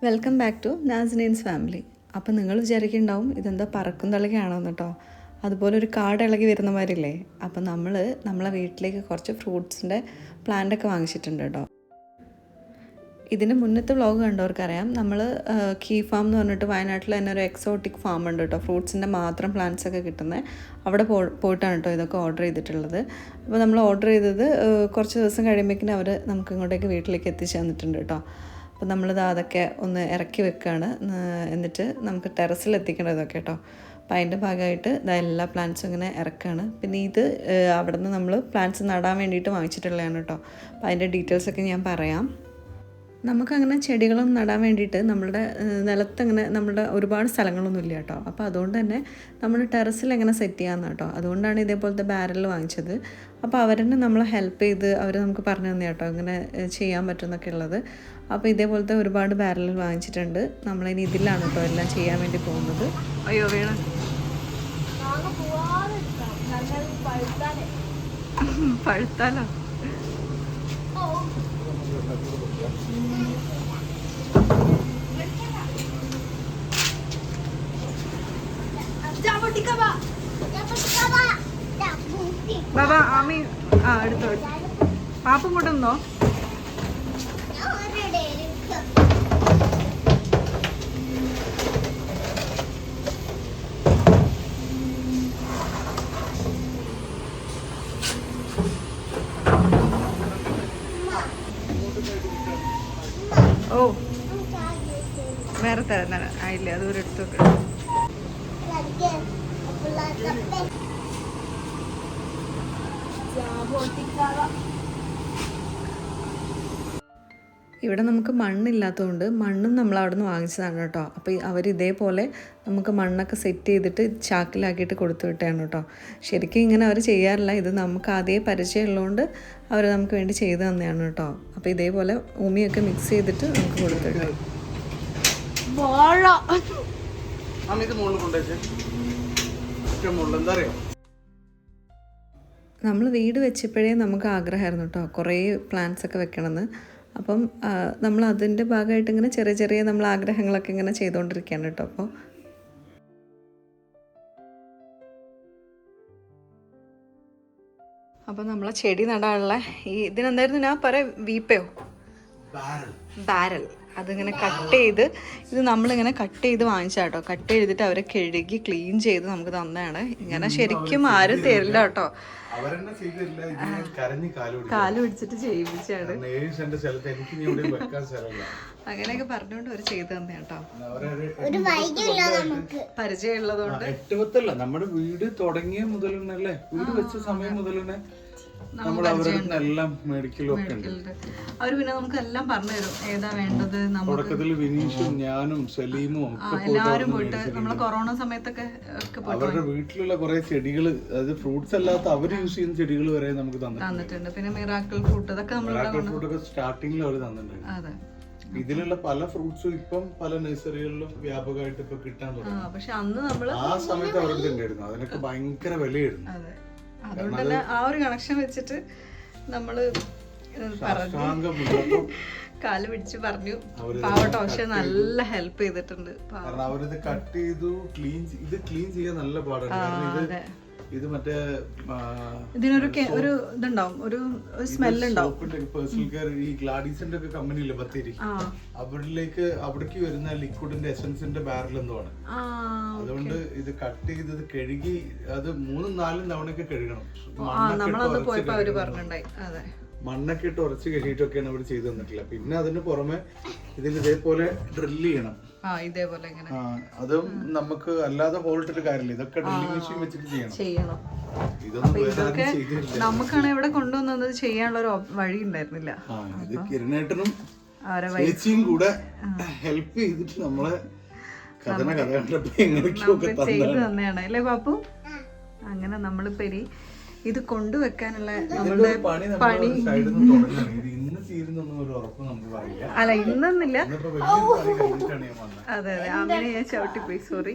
Welcome back to Nasneen's family. അപ്പം നിങ്ങൾ വിചാരിക്കുന്നുണ്ടാവും ഇതെന്താ പറക്കും തളികയാണോന്ന് കേട്ടോ. അതുപോലെ ഒരു കാട് ഇളകി വരുന്ന മാതിരില്ലേ. അപ്പം നമ്മളെ വീട്ടിലേക്ക് കുറച്ച് ഫ്രൂട്ട്സിൻ്റെ പ്ലാന്റൊക്കെ വാങ്ങിച്ചിട്ടുണ്ട് കേട്ടോ. ഇതിൻ്റെ മുന്നത്തെ വ്ളോഗ് കണ്ടവർക്കറിയാം, നമ്മൾ കീ ഫാം എന്ന് പറഞ്ഞിട്ട് വയനാട്ടിൽ തന്നെ ഒരു എക്സോട്ടിക് ഫാം ഉണ്ട് കേട്ടോ. ഫ്രൂട്ട്സിൻ്റെ മാത്രം പ്ലാന്റ്സ് ഒക്കെ കിട്ടുന്നത് അവിടെ പോയിട്ടാണ് കേട്ടോ ഇതൊക്കെ ഓർഡർ ചെയ്തിട്ടുള്ളത്. അപ്പോൾ നമ്മൾ ഓർഡർ ചെയ്തത് കുറച്ച് ദിവസം കഴിയുമ്പോഴേക്കും അവർ നമുക്ക് ഇങ്ങോട്ടേക്ക് വീട്ടിലേക്ക് എത്തിച്ചു തന്നിട്ടുണ്ട് കേട്ടോ. അപ്പോൾ നമ്മളിത് അതൊക്കെ ഒന്ന് ഇറക്കി വെക്കുകയാണ്. എന്നിട്ട് നമുക്ക് ടെറസിൽ എത്തിക്കണം ഇതൊക്കെ കേട്ടോ. അപ്പോൾ അതിൻ്റെ ഭാഗമായിട്ട് എല്ലാ പ്ലാന്റ്സും ഇങ്ങനെ ഇറക്കുകയാണ്. പിന്നെ ഇത് അവിടെ നിന്ന് നമ്മൾ പ്ലാന്റ്സ് നടാൻ വേണ്ടിയിട്ട് വാങ്ങിച്ചിട്ടുള്ളതാണ് കേട്ടോ. അപ്പോൾ അതിൻ്റെ ഡീറ്റെയിൽസൊക്കെ ഞാൻ പറയാം. നമുക്കങ്ങനെ ചെടികളൊന്നും നടാൻ വേണ്ടിയിട്ട് നമ്മളുടെ നിലത്തങ്ങനെ നമ്മുടെ ഒരുപാട് സ്ഥലങ്ങളൊന്നും ഇല്ല കേട്ടോ. അപ്പോൾ അതുകൊണ്ട് തന്നെ നമ്മൾ ടെറസിൽ എങ്ങനെ സെറ്റ് ചെയ്യാമെന്ന് കേട്ടോ. അതുകൊണ്ടാണ് ഇതേപോലത്തെ ബാരൽ വാങ്ങിച്ചത്. അപ്പോൾ അവരെന്നെ നമ്മളെ ഹെൽപ്പ് ചെയ്ത് അവർ നമുക്ക് പറഞ്ഞു തന്നെ കേട്ടോ ഇങ്ങനെ ചെയ്യാൻ പറ്റുമെന്നൊക്കെ ഉള്ളത്. അപ്പോൾ ഇതേപോലത്തെ ഒരുപാട് ബാരൽ വാങ്ങിച്ചിട്ടുണ്ട്. നമ്മളിനി ഇതിലാണ് കേട്ടോ എല്ലാം ചെയ്യാൻ വേണ്ടി പോകുന്നത്. അയ്യോ വീണ് പഴുത്താലോ. ബാബാ ആമി എടുത്തോ. പാപ്പം കൊണ്ടുവന്നോ? ഓ വേറെ തരാം ആയില്ലേ, അതൊരു എടുത്തൊക്കെ. ഇവിടെ നമുക്ക് മണ്ണില്ലാത്തതുകൊണ്ട് മണ്ണും നമ്മൾ അവിടെ നിന്ന് വാങ്ങിച്ചതാണ് കേട്ടോ. അപ്പോൾ അവർ ഇതേപോലെ നമുക്ക് മണ്ണൊക്കെ സെറ്റ് ചെയ്തിട്ട് ചാക്കിലാക്കിയിട്ട് കൊടുത്തു വിട്ടാണ് കേട്ടോ. ശരിക്കും ഇങ്ങനെ അവർ ചെയ്യാറില്ല. ഇത് നമുക്ക് ആദ്യമേ പരിചയമുള്ളതുകൊണ്ട് അവർ നമുക്ക് വേണ്ടി ചെയ്തു തന്നെയാണ് കേട്ടോ. അപ്പോൾ ഇതേപോലെ ഉമിയൊക്കെ മിക്സ് ചെയ്തിട്ട് നമുക്ക് കൊടുത്തിട്ട് നമ്മൾ വീട് വെച്ചപ്പോഴേ നമുക്ക് ആഗ്രഹമായിരുന്നു കേട്ടോ കുറേ പ്ലാന്റ്സ് ഒക്കെ വെക്കണമെന്ന്. അപ്പം നമ്മൾ അതിൻ്റെ ഭാഗമായിട്ട് ഇങ്ങനെ ചെറിയ ചെറിയ നമ്മൾ ആഗ്രഹങ്ങളൊക്കെ ഇങ്ങനെ ചെയ്തുകൊണ്ടിരിക്കുകയാണ് കേട്ടോ. അപ്പോൾ നമ്മളെ ചെടി നടാനുള്ള ഇതിനെന്തായിരുന്നു ഞാൻ പറയാം, വീപ്പയോ ബാരൽ, അതിങ്ങനെ കട്ട് ചെയ്ത് ഇത് നമ്മളിങ്ങനെ കട്ട് ചെയ്ത് വാങ്ങിച്ചാൽ കേട്ടോ. കട്ട് ചെയ്തിട്ട് അവരെ കഴുകി ക്ലീൻ ചെയ്ത് നമുക്ക് തന്നതാണ്. ഇങ്ങനെ ശരിക്കും ആരും തരില്ല കേട്ടോ. കാല് പിടിച്ചിട്ട് ചെയ്യിപ്പിച്ചാണ്. അങ്ങനെയൊക്കെ പറഞ്ഞുകൊണ്ട് അവർ ചെയ്തു തന്നെ കേട്ടോ. പരിചയമുള്ളതുകൊണ്ട് നമ്മുടെ വീട് തുടങ്ങിയ മുതൽ തന്നെ, വീട് വെച്ച സമയം മുതൽ തന്നെ നമ്മൾ അവരെല്ലാം മേടിക്കലും ഒക്കെ ഉണ്ട്. അവർ പിന്നെ നമുക്ക് എല്ലാം പറഞ്ഞു തരും ഏതാ വേണ്ടത്. തുടക്കത്തിൽ വിനീഷും ഞാനും സലീമും എല്ലാവരും പോയിട്ട് നമ്മളെ കൊറോണ സമയത്തൊക്കെ അവരുടെ വീട്ടിലുള്ള കുറെ ചെടികൾ, അതായത് ഫ്രൂട്ട്സ് അല്ലാത്ത അവർ യൂസ് ചെയ്യുന്ന ചെടികൾ വരെ നമുക്ക് തന്നിട്ടുണ്ട്. പിന്നെ മിറാക്കിൾ ഫ്രൂട്ട് ഇതൊക്കെ ഫ്രൂട്ടൊക്കെ സ്റ്റാർട്ടിങ്ങിൽ അവർ തന്നിട്ടുണ്ട്. ഇതിലുള്ള പല ഫ്രൂട്ട്സും ഇപ്പം പല നഴ്സറികളിലും വ്യാപകമായിട്ട് ഇപ്പൊ കിട്ടാൻ തുടങ്ങി. പക്ഷെ അന്ന് നമ്മള് ആ സമയത്ത് അവരുടെ ഉണ്ടായിരുന്നു, അതിനൊക്കെ ഭയങ്കര വിലയായിരുന്നു. അതുകൊണ്ട് തന്നെ ആ ഒരു കണക്ഷൻ വെച്ചിട്ട് നമ്മള് പറഞ്ഞു, കാല് പിടിച്ച് പറഞ്ഞു പാവട്ടോ. പക്ഷെ നല്ല ഹെൽപ്പ് ചെയ്തിട്ടുണ്ട്. അവരിത് കട്ട് ചെയ്തു, ഇത് ക്ലീൻ ചെയ്യാൻ നല്ല പാടാണ്. ഇത് മറ്റേ ഇതിനൊരു ഒരു ഇതുണ്ടാവും, ഒരു സ്മെല്ല് ഉണ്ടാവും. പേഴ്സണൽ കെയർ ഈ ഗ്ലാഡീസിന്റെ ഒക്കെ കമ്പനിയില്ലേ ബത്തേരി, അവിടേക്ക് വരുന്ന ലിക്വിഡിന്റെ എസൻസിന്റെ ബാരൽ എന്തോ ആണ്. അതുകൊണ്ട് ഇത് കട്ട് ചെയ്ത് കഴുകി അത് 3-4 തവണയൊക്കെ കഴുകണം. മണ്ണൊക്കെ ഇട്ട് ഉറച്ച് കഴുകിയിട്ടൊക്കെയാണ് അവർ ചെയ്തു തന്നിട്ടില്ല. പിന്നെ അതിന് പുറമെ ഇതിൽ ഇതേപോലെ ഡ്രില്ല് ചെയ്യണം. അതും നമുക്ക് അല്ലാതെ ഹോൾട്ടിട്ട് കാര്യമില്ല, ഇതൊക്കെ ഡ്രില്ലിംഗ് മെഷീൻ വെച്ചിട്ട് ചെയ്യണം. ഇതൊന്നും നമുക്കാണ് ഇവിടെ കൊണ്ടുവന്നത് ചെയ്യാനുള്ള ഒരു വഴി ഉണ്ടായിരുന്നില്ല. ഇത് കിരണേട്ടനും ചേച്ചിയും കൂടെ ഹെൽപ്പ് ചെയ്തിട്ട് നമ്മളെ ചെയ്തു തന്നെയാണ് അല്ലേ പാപ്പു. അങ്ങനെ നമ്മളിപ്പോ ഇത് കൊണ്ടുവെക്കാനുള്ള നമ്മളുടെ പണി അല്ല ഇന്നില്ല. അതെ അങ്ങനെ ഞാൻ ചവിട്ടിപ്പോയി, സോറി.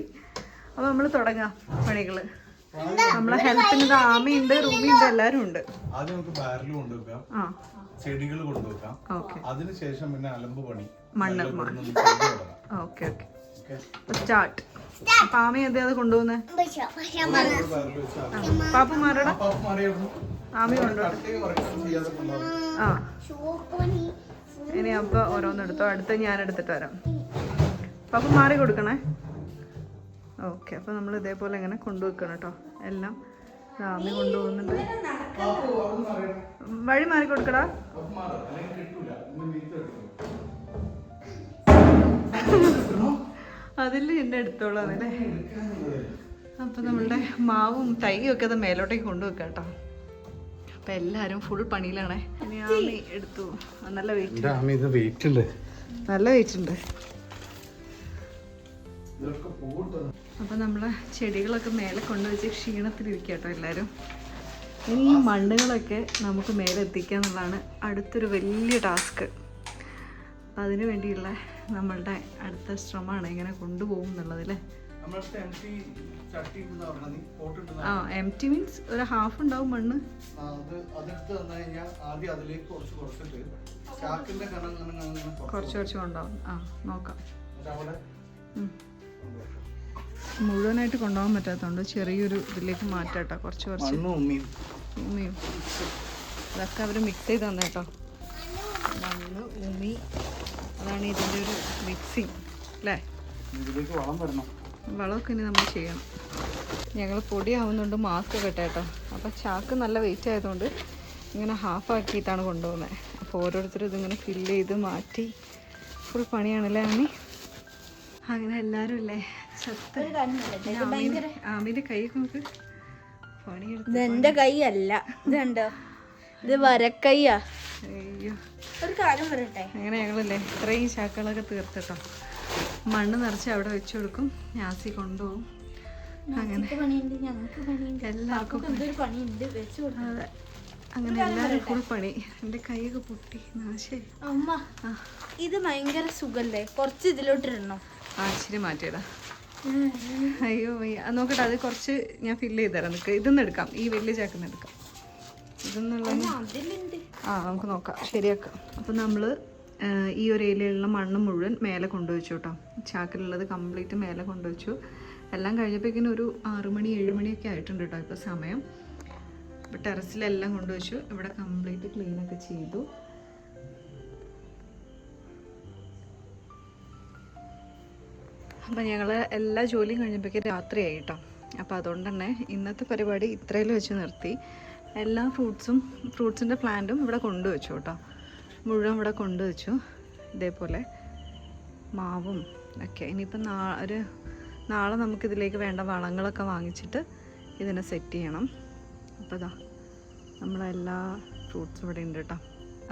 അപ്പൊ നമ്മള് തുടങ്ങാം പണികള്. നമ്മളെ ഹെൽപ്പിന് ആമയുണ്ട്, റൂമിയുണ്ട്, എല്ലാരും ഉണ്ട്. ആദ്യം നമുക്ക് ബാരൽ കൊണ്ടുവെക്കാം, ചെടികൾ കൊണ്ടുവെക്കാം, അതിനുശേഷം പിന്നെ അലമ്പ് പണി മണ്ണ് നല്ല ഇവിടെ നിന്ന് ചെയ്ത് തുടങ്ങാം. Okay okay start. അപ്പൊ ആമി എന്താ അത് കൊണ്ടുപോകുന്നേ? ഒരു വയറിൽ വെച്ച് ആദ്യം പാപ്പുമാരുടെ പാപ്പ മാറിയായിരുന്നു. ആമി കൊണ്ടു. കട്ടയും ഉറക്കം ചെയ്യാതെ കൊണ്ടുപോകും. ആ ഇനി അപ്പൊ ഓരോന്നെടുത്തോ. അടുത്ത് ഞാൻ എടുത്തിട്ട് വരാം. പാപ്പ മാറി കൊടുക്കണേ. ഓക്കെ അപ്പൊ നമ്മൾ ഇതേപോലെ ഇങ്ങനെ കൊണ്ടുവെക്കണം കേട്ടോ. എല്ലാം ആമി കൊണ്ടുപോകുന്നുണ്ട്. വഴി മാറി കൊടുക്കടാ. അതിൽ എന്നെ എടുത്തോളാം അല്ലേ. അപ്പൊ നമ്മളുടെ മാവും തൈയും ഒക്കെ അത് മേലോട്ടേക്ക് കൊണ്ടുവെക്കാം കേട്ടോ. അപ്പൊ എല്ലാരും ഫുൾ പണിയിലാണേ. ഇനി ആമി എടുത്തു. നല്ല വെയിറ്റ് ഉണ്ട്. നല്ല വെയിറ്റ് ഉണ്ട്. അപ്പൊ നമ്മളെ ചെടികളൊക്കെ മേലെ കൊണ്ടുവച്ച് ക്ഷീണത്തിലിരിക്കുക കേട്ടോ എല്ലാരും. ഇനി ഈ മണ്ണുകളൊക്കെ നമുക്ക് മേലെ എത്തിക്കുക എന്നുള്ളതാണ് അടുത്തൊരു വലിയ ടാസ്ക്. അപ്പം അതിനു വേണ്ടിയുള്ള നമ്മളുടെ അടുത്ത ശ്രമമാണ് എങ്ങനെ കൊണ്ടുപോകും എന്നുള്ളത് അല്ലേ. ആ എംറ്റി മീൻസ് ഒരു ഹാഫ് ഉണ്ടാവും മണ്ണ്. കുറച്ച് കുറച്ച് കൊണ്ടുപോകും. ആ നോക്കാം. മുഴുവനായിട്ട് കൊണ്ടുപോകാൻ പറ്റാത്തതുകൊണ്ട് ചെറിയൊരു ഇതിലേക്ക് മാറ്റാം കേട്ടോ. കുറച്ച് കുറച്ച് ഉമിയും അതൊക്കെ അവർ മിക്സ് ചെയ്ത് തന്നെ കേട്ടോ. മണ്ണ് ഉമി അതാണ് ഇതിൻ്റെ ഒരു മിക്സിങ് അല്ലേ. വളമൊക്കെ ഇനി നമ്മൾ ചെയ്യണം. ഞങ്ങൾ പൊടിയാവുന്നുണ്ട് മാസ്ക് ഒക്കെ കേട്ടോ. അപ്പം ചാക്ക് നല്ല വെയിറ്റ് ആയതുകൊണ്ട് ഇങ്ങനെ ഹാഫ് ആക്കിയിട്ടാണ് കൊണ്ടുപോകുന്നത്. അപ്പോൾ ഓരോരുത്തരും ഇതിങ്ങനെ ഫില്ല് ചെയ്ത് മാറ്റി ഫുൾ പണിയാണല്ലേ ആമി. അങ്ങനെ എല്ലാവരും അല്ലേ ചത്ത്. ആമിന്റെ കൈ നോക്ക്. പണിയെടുത്ത് ഇതെന്റെ കൈ അല്ല, ഇതുണ്ടോ, ഇത് വരക്കയ്യാ. അയ്യോ ഒരു കാര്യം പറയട്ടെ. അങ്ങനെ ഞങ്ങളല്ലേ ഇത്രയും ചാക്കുകളൊക്കെ തീർത്തിട്ടോ. മണ്ണ് നിറച്ച് അവിടെ വെച്ചു കൊടുക്കും. ഞാസി കൊണ്ടുപോകും. അങ്ങനെ പണിയുണ്ട്, ഞങ്ങൾക്ക് പണിയുണ്ട്, എല്ലാവർക്കും എന്തൊരു പണിയുണ്ട് വെച്ചു കൊടുക്കും. അതെ അങ്ങനെ എല്ലാവരും ഫുൾ പണി. എൻ്റെ കൈയൊക്കെ പൊട്ടി നാശേ. അമ്മ ഇത് ഭയങ്കര സുഖല്ലേ, കുറച്ച് ഇതിലോട്ടിടണം. ആ ഇച്ചിരി മാറ്റിയിടാം. അയ്യോ നോക്കട്ടെ. അത് കുറച്ച് ഞാൻ ഫില്ല് ചെയ്ത് തരാം. നിൽക്കുക ഇതൊന്നും എടുക്കാം. ഈ വലിയ ചാക്കിന്ന് എടുക്കാം. ഇതെന്നുള്ള ആ നമുക്ക് നോക്കാം ശരിയാക്കാം. അപ്പം നമ്മൾ ഈ ഒരു ഏരിയയിലുള്ള മണ്ണ് മുഴുവൻ മേലെ കൊണ്ടുവച്ചു കേട്ടോ. ചാക്കിലുള്ളത് കംപ്ലീറ്റ് മേലെ കൊണ്ടുവച്ചു. എല്ലാം കഴിഞ്ഞപ്പോഴേക്കിനും ഒരു 6 മണി 7 മണിയൊക്കെ ആയിട്ടുണ്ട് കേട്ടോ ഇപ്പോൾ സമയം. ഇപ്പോൾ ടെറസിലെല്ലാം കൊണ്ടുവച്ചു. ഇവിടെ കംപ്ലീറ്റ് ക്ലീനൊക്കെ ചെയ്തു. അപ്പം ഞങ്ങൾ എല്ലാ ജോലിയും കഴിഞ്ഞപ്പോഴേക്കും രാത്രിയായി കേട്ടോ. അപ്പോൾ അതുകൊണ്ട് തന്നെ ഇന്നത്തെ പരിപാടി ഇത്രയിൽ വെച്ച് നിർത്തി. എല്ലാ ഫ്രൂട്ട്സിൻ്റെ പ്ലാന്റും ഇവിടെ കൊണ്ടുവച്ചു കേട്ടോ. മുഴുവൻ ഇവിടെ കൊണ്ടുവച്ചു. ഇതേപോലെ മാവും ഒക്കെ. ഇനിയിപ്പം നാളെ നമുക്കിതിലേക്ക് വേണ്ട വളങ്ങളൊക്കെ വാങ്ങിച്ചിട്ട് ഇതിനെ സെറ്റ് ചെയ്യണം. അപ്പോൾ ഇതാ നമ്മളെല്ലാ ഫ്രൂട്ട്സും ഇവിടെ ഉണ്ട് കേട്ടോ.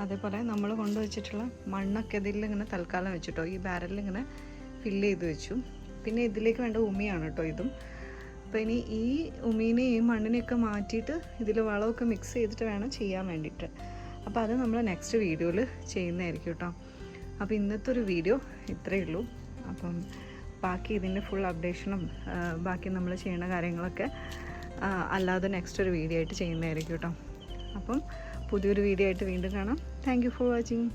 അതേപോലെ നമ്മൾ കൊണ്ടുവച്ചിട്ടുള്ള മണ്ണൊക്കെ ഇതിലിങ്ങനെ തൽക്കാലം വെച്ചിട്ടോ. ഈ ബാരലിൽ ഇങ്ങനെ ഫില്ല് ചെയ്ത് വെച്ചു. പിന്നെ ഇതിലേക്ക് വേണ്ട ഉമിയാണ് കേട്ടോ ഇതും. അപ്പോൾ ഇനി ഈ ഉമീനെയും ഈ മണ്ണിനെയൊക്കെ മാറ്റിയിട്ട് ഇതിൽ വളമൊക്കെ മിക്സ് ചെയ്തിട്ട് വേണം ചെയ്യാൻ വേണ്ടിയിട്ട്. അപ്പോൾ അത് നമ്മൾ നെക്സ്റ്റ് വീഡിയോയിൽ ചെയ്യുന്നതായിരിക്കും കേട്ടോ. അപ്പോൾ ഇന്നത്തെ ഒരു വീഡിയോ ഇത്രയേ ഉള്ളൂ. അപ്പം ബാക്കി ഇതിൻ്റെ ഫുൾ അപ്ഡേഷനും ബാക്കി നമ്മൾ ചെയ്യുന്ന കാര്യങ്ങളൊക്കെ അല്ലാതെ നെക്സ്റ്റ് ഒരു വീഡിയോ ആയിട്ട് ചെയ്യുന്നതായിരിക്കും കേട്ടോ. അപ്പം പുതിയൊരു വീഡിയോ ആയിട്ട് വീണ്ടും കാണാം. Thank you for watching.